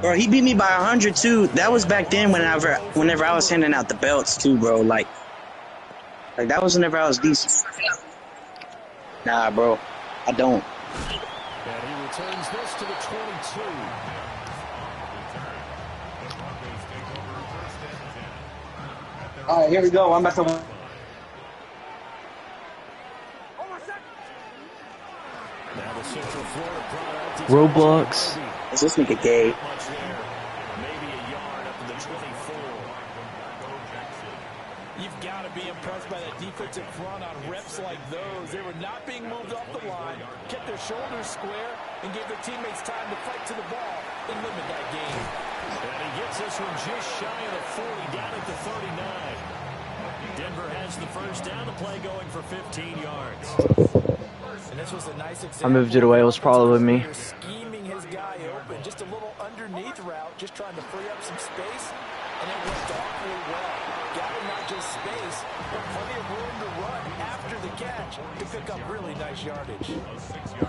Bro, he beat me by 100 too. That was back then whenever I was handing out the belts too, bro. Like that was whenever I was decent. Nah, bro, I don't. And he returns this to the 22. All right, here we go. I'm about to. Roblox. Is this nigga gay? Maybe a yard up to the 24. You've got to be impressed by that defensive front on reps like those. They were not being moved off the line, kept their shoulders square, and gave their teammates time to fight to the ball and limit that game. And he gets this one just shy of the 40, down at the 39. Denver has the first down. The play going for 15 yards. And this was a nice example. I moved it away. It was probably me. Scheming his guy open, just a little underneath route, just trying to free up some space, and it worked awfully well. Got him not just space, but plenty of room to run after the catch to pick up really nice yardage.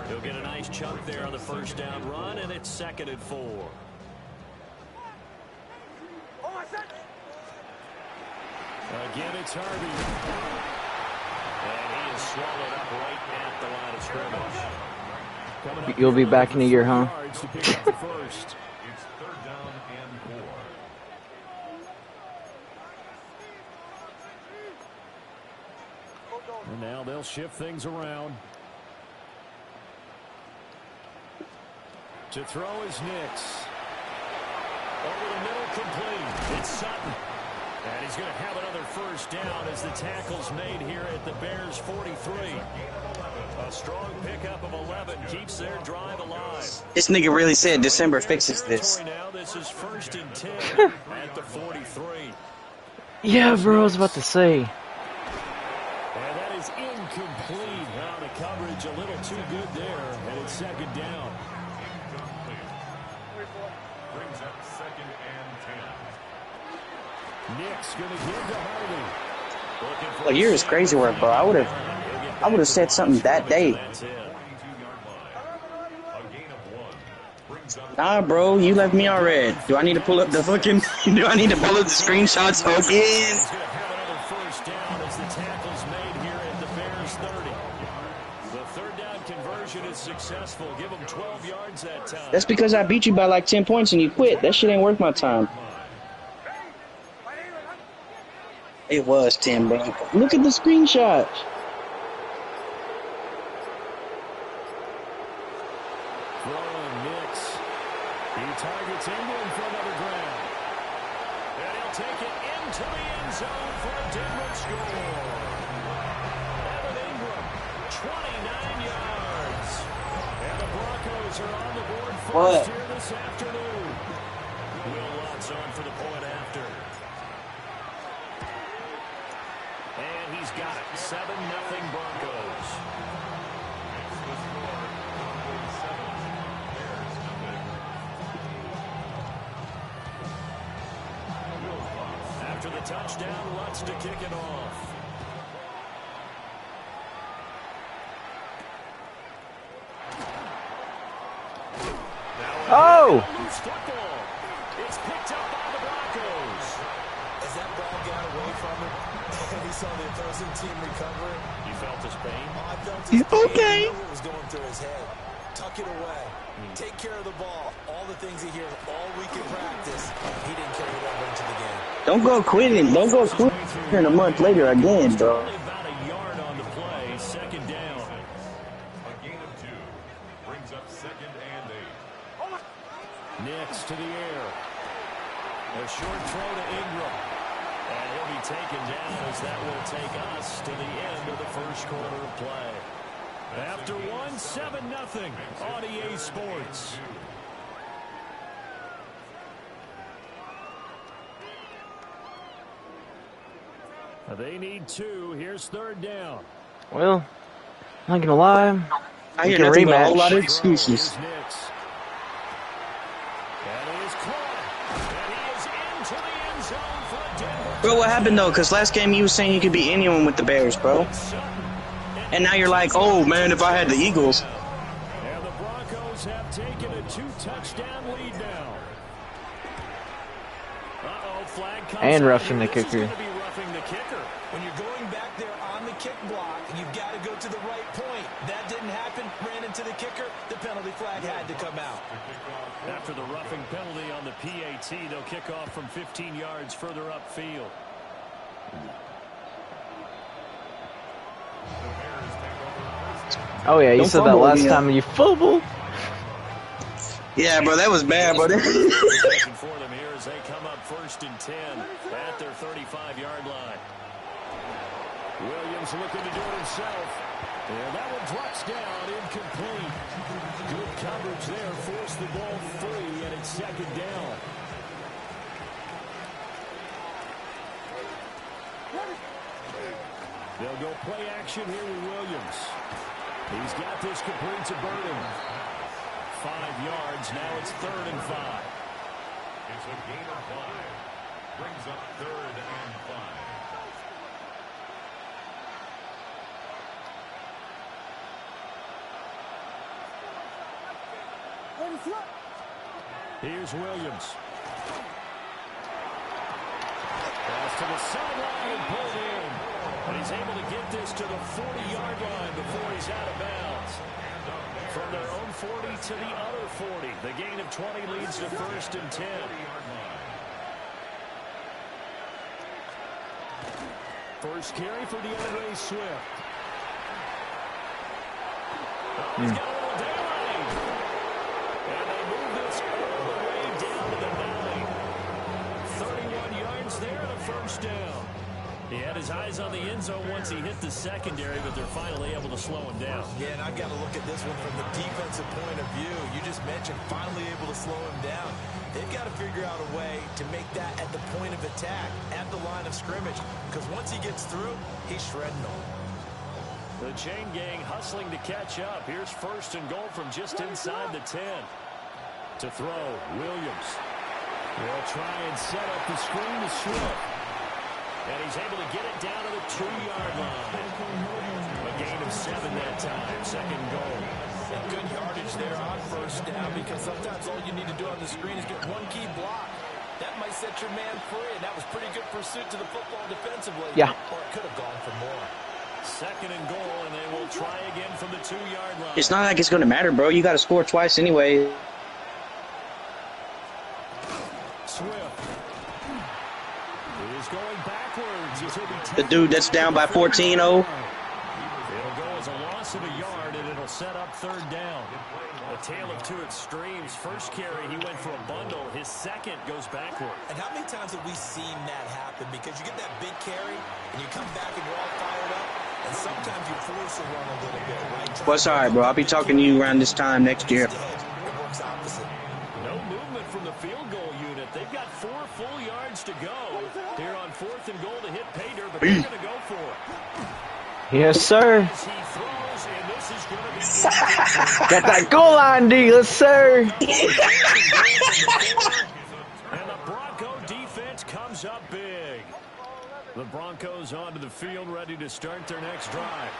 He'll get a nice chunk there on the first down run, and it's 2nd and 4. Again, it's Harvey. And he is swallowed up right at the line of scrimmage. You'll be back in a year, huh? It's 3rd down and 4. And now they'll shift things around. To throw is Nix. Over the middle, complete. It's Sutton. And he's going to have another first down as the tackle's made here at the Bears' 43. A strong pickup of 11 keeps their drive alive. This nigga really said December fixes this. Now this is 1st and 10 at the 43. Yeah, bro, I was about to say. And that is incomplete. Now the coverage a little too good there, and it's 2nd down. Brings up 2nd and 10. Nick's going to give to Harvey. Well, yours is crazy work, bro. I would have said something that day. Nah, bro, you left me on red. Do I need to pull up the fucking? Do I need to pull up the screenshots again? First down as the tackle's made here at the Bears 30. The 3rd down conversion is successful. Give them 12 yards that time. That's because I beat you by like 10 points and you quit. That shit ain't worth my time. It was 10, bro. Look at the screenshot. Throwing Nix. He targets Ingram for another grab. And he'll take it into the end zone for a Denver score. Evan Ingram, 29 yards. And the Broncos are on the board first here this afternoon. Will Lutz on for the point after. And he's got it. 7-0 Broncos. After the touchdown, Lutz to kick it off. Oh! It's picked up by the Broncos. As that ball got away from him, and he saw the opposing team recover it. You felt his pain? Oh, I felt his pain. Okay. I knew what was going through his head. Tuck it away. Take care of the ball. All the things he hears all week in practice, he didn't carry it over into the game. Don't go quitting. Don't go quitting a month later again, bro. About a yard on the play. 2nd down. A gain of 2 brings up 2nd and 8. Nix to the air. A short throw to Ingram. And he'll be taken down as that will take us to the end of the first quarter of play. After 7-0 on EA Sports. They need 2. Here's 3rd down. Well, I'm not gonna lie. I hear nothing but a whole lot of excuses. Bro, what happened though? Because last game you was saying you could beat anyone with the Bears, bro. And now you're like, oh man, if I had the Eagles. And the Broncos have taken a 2-touchdown lead now. flag comes And out roughing here, the this is kicker. going to be roughing the kicker. When you're going back there on the kick block, you've got to go to the right point. That didn't happen. Ran into the kicker. The penalty flag had to come out. After the roughing penalty on the PAT, they'll kick off from 15 yards further upfield. Oh yeah, you Don't said that fumble last again. time you fumbled. Yeah, bro, that was bad, bro. For them here as they come up 1st and 10 at their 35-yard line. Williams looking to do it himself. And that one drops down, incomplete. Good coverage there, forced the ball free, and it's 2nd down. They'll go play action here with Williams. He's got this complete to Burton. 5 yards, now it's 3rd and 5. It's a gain of 5. Brings up 3rd and 5. Here's Williams. Pass to the sideline and pulled in. And he's able to get this to the 40-yard line before he's out of bounds. From their own 40 to the other 40. The gain of 20 leads to 1st and 10. First carry for DeAndre Swift. Oh, he's got a little daylight. And they move this all the way down to the 9. 31 yards there and a 1st down. He had his eyes on the end zone once he hit the secondary, but they're finally able to slow him down. Yeah, and I've got to look at this one from the defensive point of view. You just mentioned finally able to slow him down. They've got to figure out a way to make that at the point of attack, at the line of scrimmage, because once he gets through, he's shredding them. The chain gang hustling to catch up. Here's 1st and goal from just inside the 10. To throw, Williams. They'll try and set up the screen to Swift. And he's able to get it down to the 2-yard line. A gain of 7 that time. 2nd goal. And good yardage there on 1st down, because sometimes all you need to do on the screen is get one key block. That might set your man free, and that was pretty good pursuit to the football defensively. Yeah. Or it could have gone for more. 2nd and goal, and they will try again from the 2-yard line. It's not like it's going to matter, bro. You got to score twice anyway. Swift. He's going backwards. He's The dude that's down by 14-0. It'll go as a loss of a yard, and it'll set up 3rd down. A tale of 2 extremes. First carry, he went for a bundle. His second goes backward. And how many times have we seen that happen? Because you get that big carry, and you come back and you're all fired up, and sometimes you force a run a little bit, right? Well, it's all right, bro. I'll be talking to you around this time next year. It works opposite. No movement from the field goal unit. They've got 4 full yards to go. Here on 4th and goal to hit pay dirt, but they're going to go for it. Yes, sir. As he throws, and this is going to be Got that goal line D, yes, sir. and the Bronco defense comes up big. The Broncos onto the field, ready to start their next drive.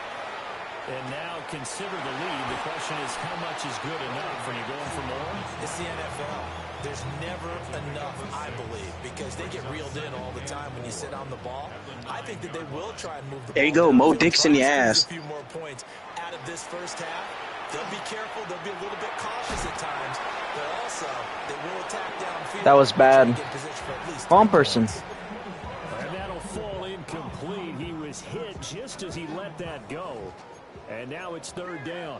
And now consider the lead. The question is, how much is good enough? Are you going for more? It's the NFL. There's never enough, I believe, because they get reeled in all the time when you sit on the ball. I think that they will try and move the There you ball go, Mo down the field, Dixon, try your and ass. squeeze a few more points out of this first half. They'll be careful. They'll be a little bit cautious at times, but also they will attack downfield. That was bad. Get in position for at least Wrong 3 person. points. And that'll fall incomplete. He was hit just as he let that go. And now it's 3rd down.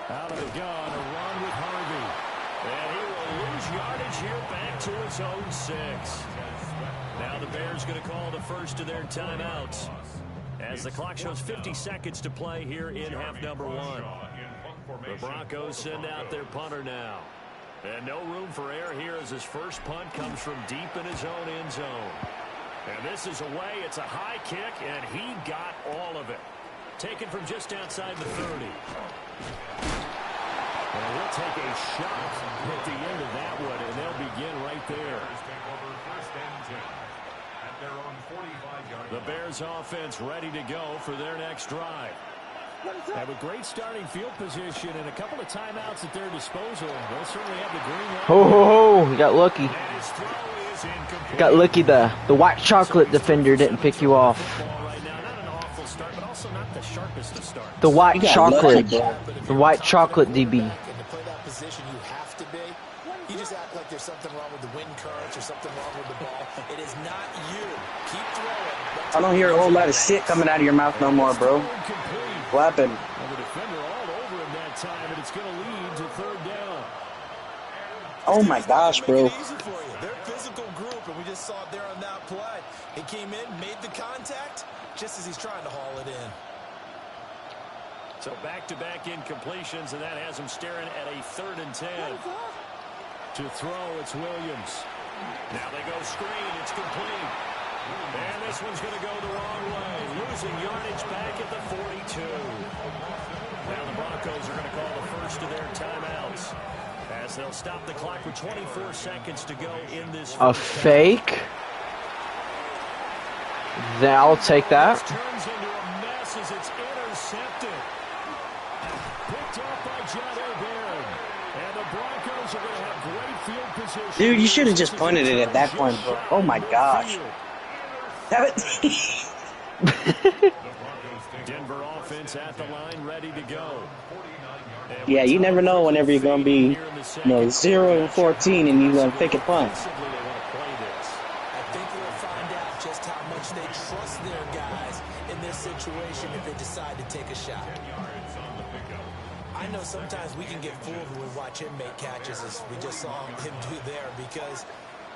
Out of the gun, a run with Harvey. And he will lose yardage here back to his own 6. Now the Bears going to call the first of their timeouts as the clock shows 50 seconds to play here in half number 1. The Broncos send out their punter now. And no room for error here as his first punt comes from deep in his own end zone. And this is away. It's a high kick, and he got all of it. Taken from just outside the 30. And we'll take a shot at the end of that one, and they'll begin right there. The Bears offense ready to go for their next drive. Have a great starting field position and a couple of timeouts at their disposal. They'll certainly have the green light. Ho, ho, ho. You got lucky. Got lucky the white chocolate defender didn't pick you off. The white chocolate. The white chocolate DB. And to play that position, you have to be. You just act like there's something wrong with the wind currents or something wrong with the ball. It is not you. Keep throwing. I don't hear a whole lot of shit coming out of your mouth no more, bro. What happened? The defender all over him that time, and it's going to lead to third down. Oh my gosh, bro. They're a physical group, and we just saw it there on that play. He came in, made the contact, just as he's trying to haul it in. So back-to-back incompletions, and that has him staring at a 3rd and 10. To throw, it's Williams. Now they go screen. It's complete. And this one's going to go the wrong way. Losing yardage back at the 42. Now the Broncos are going to call the first of their timeouts, as they'll stop the clock with 24 seconds to go in this. A fake? Then I'll take that. This turns into a mess as it's intercepted. Picked off by John O'Barron. And the Broncos are going to have great field position. Dude, you should have just pointed it at that point, bro. Oh my gosh. Denver offense at the line, ready to go. Yeah, you never know whenever you're gonna be, 0-14 and you're gonna pick a punt. I think we'll find out just how much they trust their guys in this situation if they decide to take a shot. I know sometimes we can get fooled when we watch him make catches, as we just saw him do there, because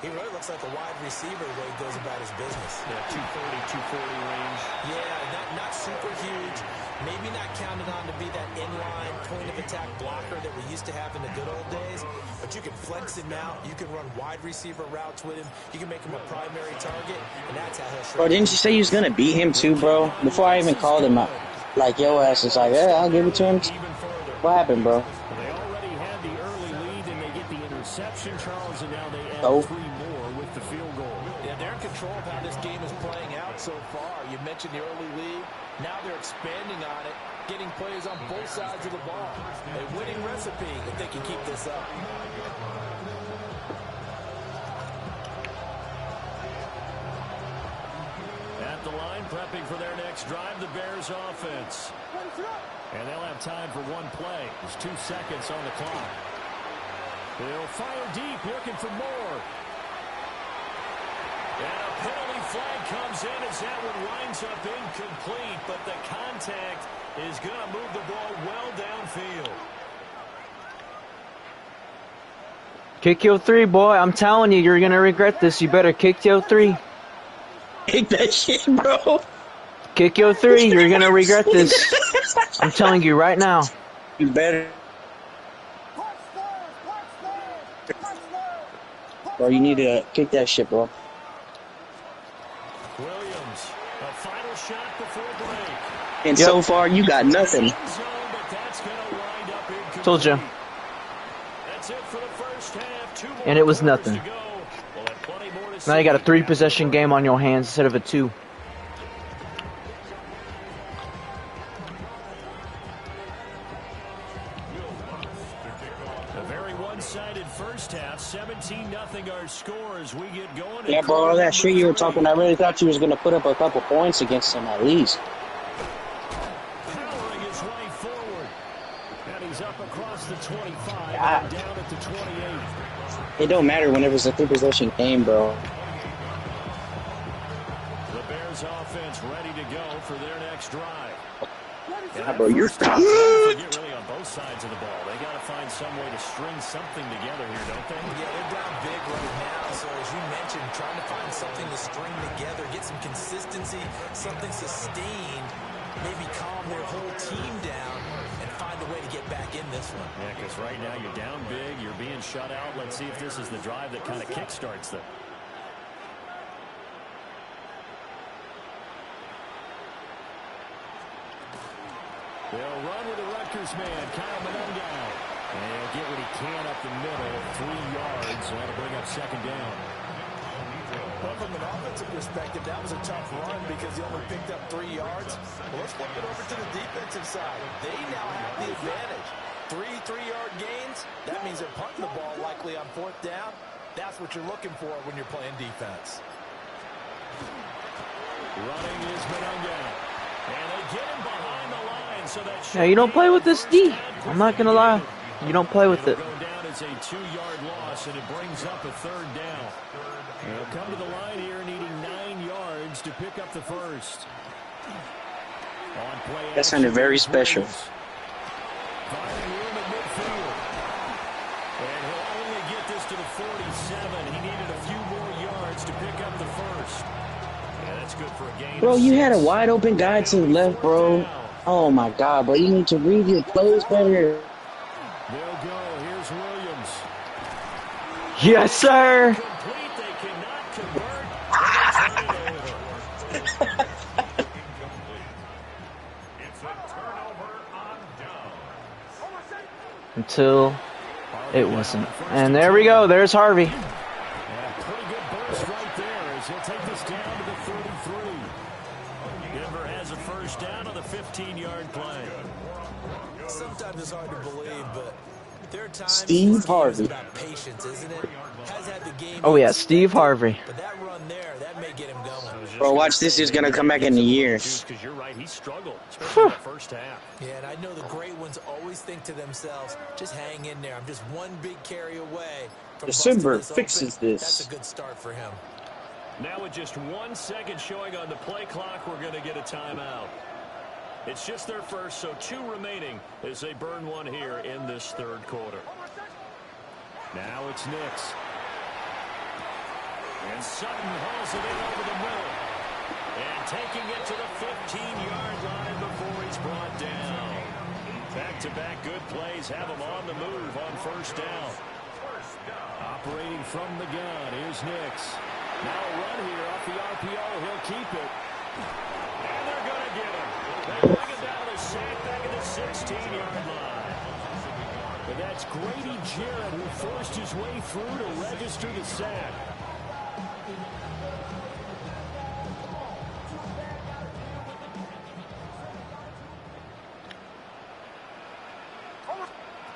he really looks like a wide receiver the way he goes about his business. Yeah, 240 range. Yeah, not super huge. Maybe not counted on to be that inline point-of-attack blocker that we used to have in the good old days. But you can flex him out. You can run wide receiver routes with him. You can make him a primary target, and that's how he'll show. Bro, didn't you say you was gonna beat him too, bro? Before I even called him out. Like, yo ass is like, yeah, I'll give it to him. What happened, bro? They already had the early lead, and they get the interception, Charles, and now they add 3 more with the field goal. Yeah, they're in control of how this game is playing out so far. You mentioned the early lead. Now they're expanding on it, getting plays on both sides of the ball. A winning recipe if they can keep this up. At the line, prepping for their next drive, the Bears offense. And they'll have time for one play. There's 2 seconds on the clock. They'll fire deep, looking for more. And a penalty flag comes in as that one winds up incomplete, but the contact is going to move the ball well downfield. Kick your 3, boy. I'm telling you, you're going to regret this. You better kick your 3. Kick that shit, bro. Kick your 3. You're going to regret this. I'm telling you right now. You better. Bro, you need to kick that shit, bro. Williams, a final shot before break. And so far, you got nothing. Told you. That's it for the first half. 2 more And it was quarters nothing. to go. We'll have plenty more to Now you see. got a 3-possession game on your hands instead of a 2. A very one-sided first half. 17-0 our score as we get going. Yeah, bro, all that shit you were talking, I really thought you was going to put up a couple points against him at least. Powering his way forward. And he's up across the 25 Yeah. and down at the 28. It don't matter whenever it's a 3-possession game, bro. The Bears offense ready to go for their next drive. Yeah, bro, you're Forget really on both sides of the ball. They got to find some way to string something together here, don't they? Yeah, they're down big right now. So as you mentioned, trying to find something to string together, get some consistency, something sustained, maybe calm their whole team down and find a way to get back in this one. Yeah, because right now you're down big, you're being shut out. Let's see if this is the drive that kind of kickstarts them. They'll run with the Rutgers man, Kyle Monundow. And he'll get what he can up the middle, 3 yards. That'll bring up second down. Well, from an offensive perspective, that was a tough run because he only picked up 3 yards. Well, let's flip it over to the defensive side. They now have the advantage. 3 3-yard gains. That means they're punting the ball likely on 4th down. That's what you're looking for when you're playing defense. Running is Madden. And they get him behind the line. So that Now, you don't play with this D. I'm not going to lie. You don't play with it. Go down as a 2-yard loss, and it brings up a 3rd down. They'll come to the line here needing 9 yards to pick up the first. On play That sounded very special. Finding room at midfield. And he'll only get this to the 47. He needed a few more yards to pick up the first. Yeah, that's good for a gain. Bro, you had a wide open guy to the left, bro. Oh my God, bro. You need to read your plays better. They'll go. Here's Williams. Yes, sir. Complete. They cannot convert. They turn it over. It's a turnover on down. Until it wasn't. And there we go. There's Harvey. Yeah, pretty good burst right there as he'll take this down to the 33. Denver has a first down on the 15-yard play. Sometimes it's hard to believe, but there are times Steve Harvey. about patience, isn't it? Has had the game. Oh, yeah, Steve Harvey. But that run there, that may get him going. Bro, watch this. He's going to come back in a year. Because you're right, he struggled, especially in the first half. Yeah, and I know the great ones always think to themselves, just hang in there. I'm just one big carry away from December busting this fixes open. this. That's a good start for him. Now with just 1 second showing on the play clock, we're going to get a timeout. It's just their first, so 2 remaining as they burn one here in this 3rd quarter. Now it's Nix. And Sutton hauls it in over the middle. And taking it to the 15-yard line before he's brought down. Back-to-back good plays have him on the move on first down. Operating from the gun, here's Nix. Now a run here off the RPO. He'll keep it. And they're going to get him. They bring him down to sack back at the 16-yard line. But that's Grady Jarrett who forced his way through to register the sack.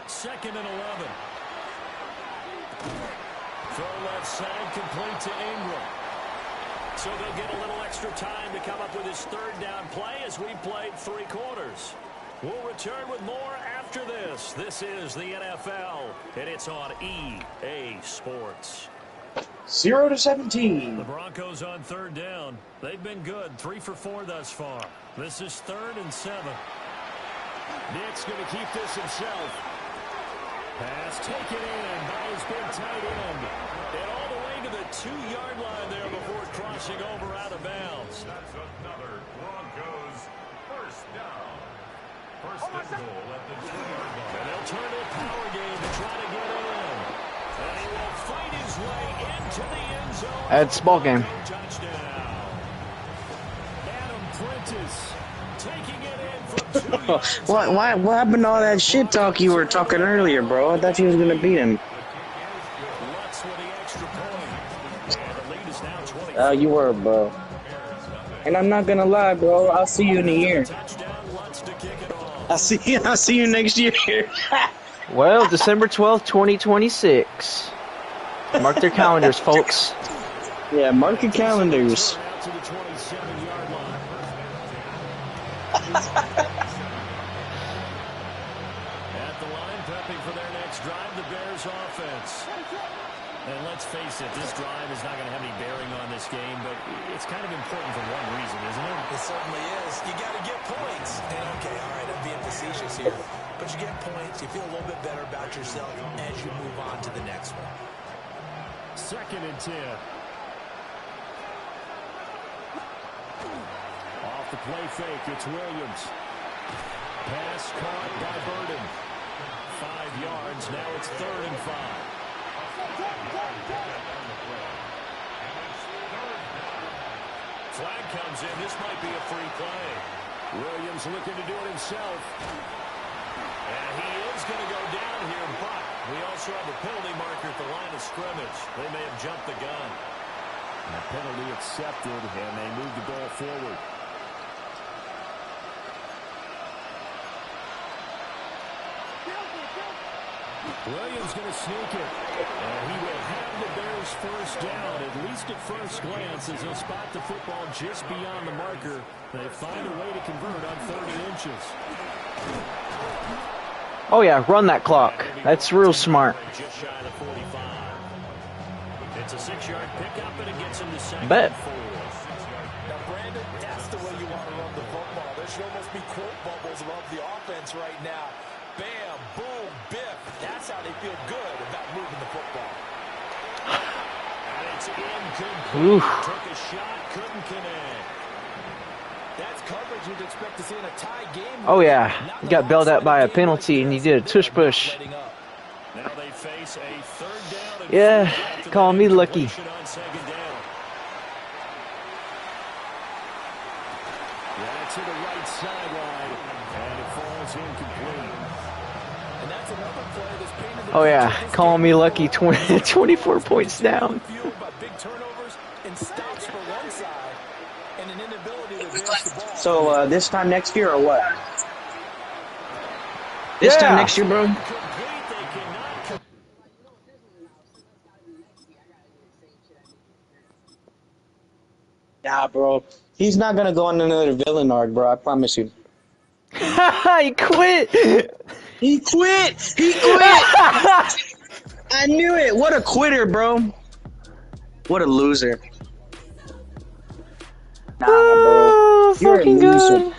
Second and 11. Throw left side complete to Ingram. So they'll get a little extra time to come up with his 3rd down play as we played 3 quarters. We'll return with more after this. This is the NFL, and it's on EA Sports. 0-17. The Broncos on 3rd down. They've been good, 3 for 4 thus far. This is 3rd and 7. Nick's going to keep this himself. Pass taken in by his big tight end. And all the way to the 2-yard line there before crossing over out of bounds. That's another Broncos first down. First and goal at the 2-yard line. And they'll turn to a power game to try to get in. And he will fight his way into the end zone. It's ball game. Touchdown. Adam Prentice taking it in from 2 yards. What happened to all that shit talk you were talking earlier, bro? I thought you was going to beat him. Lutz with the extra point. And the lead is now 20. Oh, you were, bro. And I'm not going to lie, bro. I'll see you in a year. Touchdown, Lutz to kick it off. I'll see you next year. Well, December 12th, 2026. Mark their calendars, folks. Yeah, mark your calendars. Out to the 27-yard line. At the line, prepping for their next drive, the Bears offense. And let's face it, this drive is not going to have any bearing on this game, but it's kind of important for one reason, isn't it? It certainly is. You got to get points. And okay, all right, I'm being facetious here. But you get points, you feel a little bit better about yourself as you move on to the next one. 2nd and 10. Off the play fake, it's Williams. Pass caught by Burden. 5 yards, now it's 3rd and 5. Flag comes in. This might be a free play. Williams looking to do it himself. And he is going to go down here, but we also have a penalty marker at the line of scrimmage. They may have jumped the gun. A penalty accepted, and they move the ball forward. Williams going to sneak it. And he will have the Bears first down, at least at first glance, as they'll spot the football just beyond the marker. They find a way to convert on 30 inches. Oh yeah, run that clock. That's real smart. Just shy of the 45. It's a 6-yard pickup, and it gets him to second Bet. and 4. Now, Brandon, that's the way you want to run the football. There should almost be quote bubbles above the offense right now. Bam, boom, biff. That's how they feel good about moving the football. And it's incomplete. Oof. Took a shot, couldn't connect. That's coverage you'd expect to see in a tie game. Oh yeah, he got bailed out by a penalty and he did a tush push. Now they face a third down and Yeah, after call that me lucky. incompletion on second down. Yeah, to the right sideline, and it falls incomplete. And that's another play that's painted the Oh yeah, picture. call me lucky. 24 points down. Fueled by big turnovers and stops for one side and an inability to advance the ball. So this time next year or what? This Yeah. time next year, bro. Complete, they cannot. Nah, bro. He's not gonna go on another villain arc, bro. I promise you. He quit. He quit. He quit. I knew it. What a quitter, bro. What a loser. Nah, bro. Oh, You're a fucking loser. good.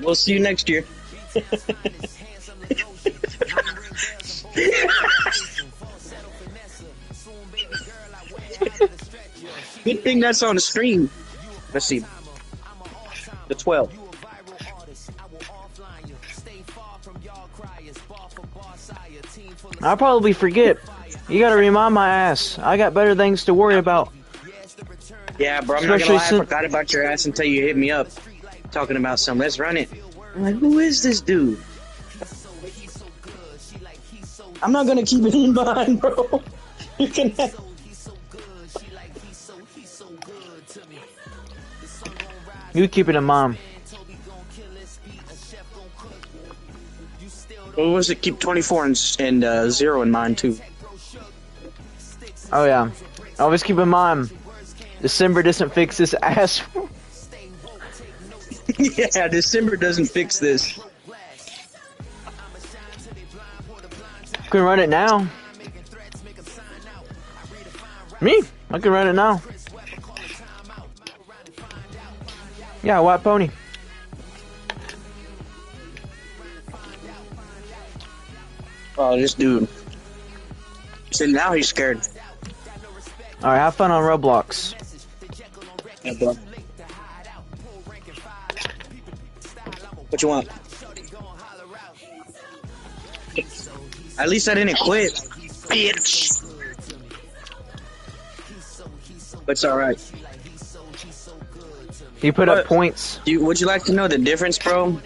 We'll see you next year. Good thing that's on the stream. Let's see. The 12. I'll probably forget. You gotta remind my ass. I got better things to worry about. Yeah, bro, I'm not Especially gonna lie. I since- forgot about your ass until you hit me up talking about something. Let's run it. I'm like, who is this dude? I'm not gonna keep it in mind, bro. You can have... You keep it in mind. What was it? Keep 24 and 0 in mind, too. Oh yeah. Always keep in mind. December doesn't fix this ass. Yeah, December doesn't fix this. I can run it now. Me? I can run it now. Yeah, white pony. Oh, this dude. So now he's scared. Alright, have fun on Roblox. Yeah, bro. What you want? At least I didn't quit, bitch. But it's alright. You put up points. Would you like to know the difference, bro?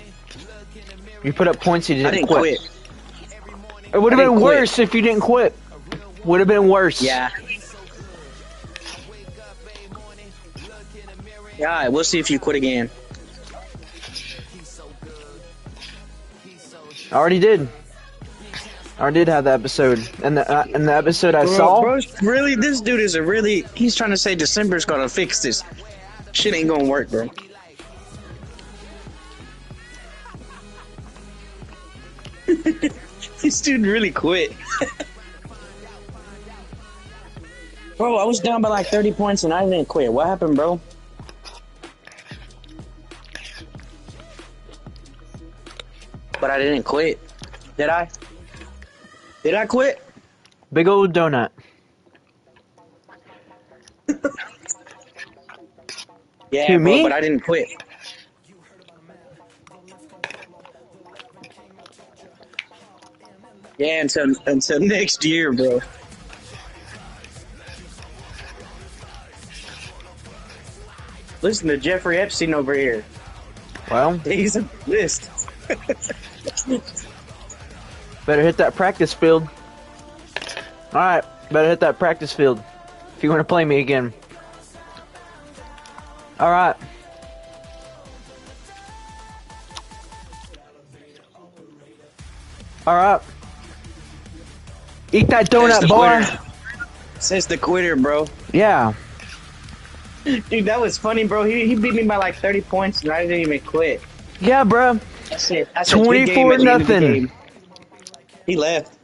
You put up points, you I didn't didn't quit. It would have I been didn't quit. worse if you didn't quit. Would have been worse. Yeah. Yeah, alright, we'll see if you quit again. I already did. I already did have the episode. And the episode I saw. Bro, really, this dude is he's trying to say December's gonna fix this. Shit ain't gonna work, bro. This dude really quit. Bro, I was down by like 30 points and I didn't quit. What happened, bro? But I didn't quit. Did I? Did I quit? Big old donut. Yeah, To bro, me? but I didn't quit. Yeah, until next year, bro. Listen to Jeffrey Epstein over here. Well, He's a list. better hit that practice field. Alright, better hit that practice field. If you want to play me again. All right. All right. Eat that Says donut, the boy. quitter. Says the quitter, bro. Yeah. Dude, that was funny, bro. He beat me by like 30 points, and I didn't even quit. Yeah, bro. That's it. That's a good game 24 at the end of the nothing. game. He left.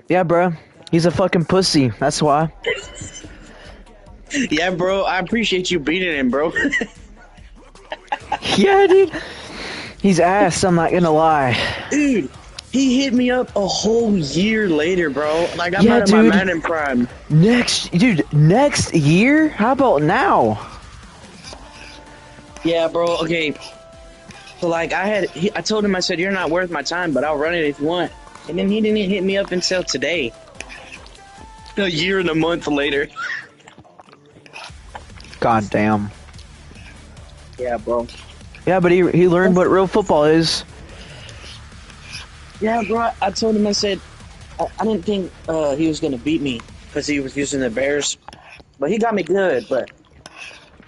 Yeah, bro. He's a fucking pussy. That's why. Yeah, bro. I appreciate you beating him, bro. Yeah, dude. He's ass. I'm not gonna lie. Dude, he hit me up a whole year later, bro. Like, I'm Yeah, not in my dude. Madden prime. Next year? How about now? Yeah, bro. Okay. So, like, I told him, I said, you're not worth my time, but I'll run it if you want. And then he didn't hit me up until today. A year and a month later. God damn. Yeah, bro. Yeah, but he learned what real football is. Yeah, bro. I told him, I said, I didn't think he was going to beat me because he was using the Bears. But he got me good, but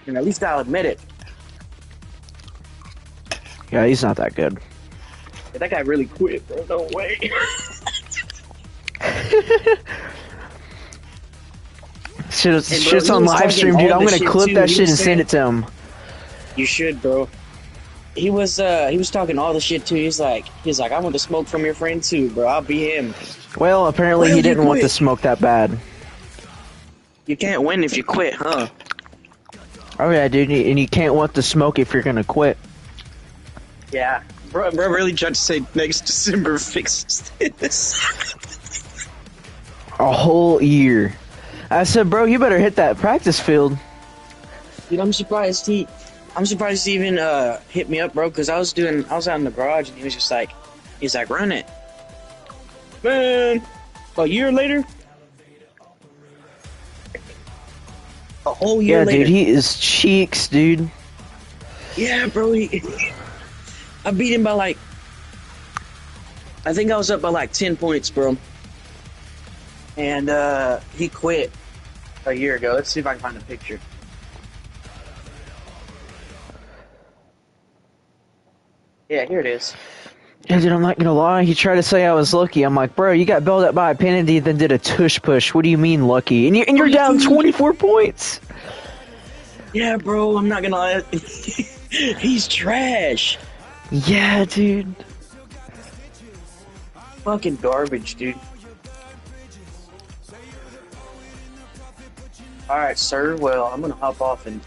at least I'll admit it. Yeah, he's not that good. But that guy really quit, bro. No way. Shit's on live stream, dude. I'm gonna clip that shit and send it to him. You should, bro. He was talking all the shit too. He's like, I want the smoke from your friend too, bro. I'll be him. Well, apparently he didn't want the smoke that bad. You can't win if you quit, huh? Oh yeah, dude, and you can't want the smoke if you're gonna quit. Yeah. Bro really tried to say next December fixes this. A whole year. I said, bro, you better hit that practice field. Dude, I'm surprised he even hit me up, bro, because I was out in the garage and he's like, run it. Man, a year later? A whole year later. Yeah, dude, he is cheeks, dude. Yeah, bro, I beat him by like, I think I was up by like 10 points, bro. And he quit a year ago. Let's see if I can find a picture. Yeah, here it is. Yeah, dude, I'm not gonna lie. He tried to say I was lucky. I'm like, bro, you got bailed out by a penalty, then did a tush push. What do you mean lucky? And you're down 24 points. Yeah, bro, I'm not gonna lie. He's trash. Yeah, dude. Fucking garbage, dude. Alright, sir. Well, I'm gonna hop off and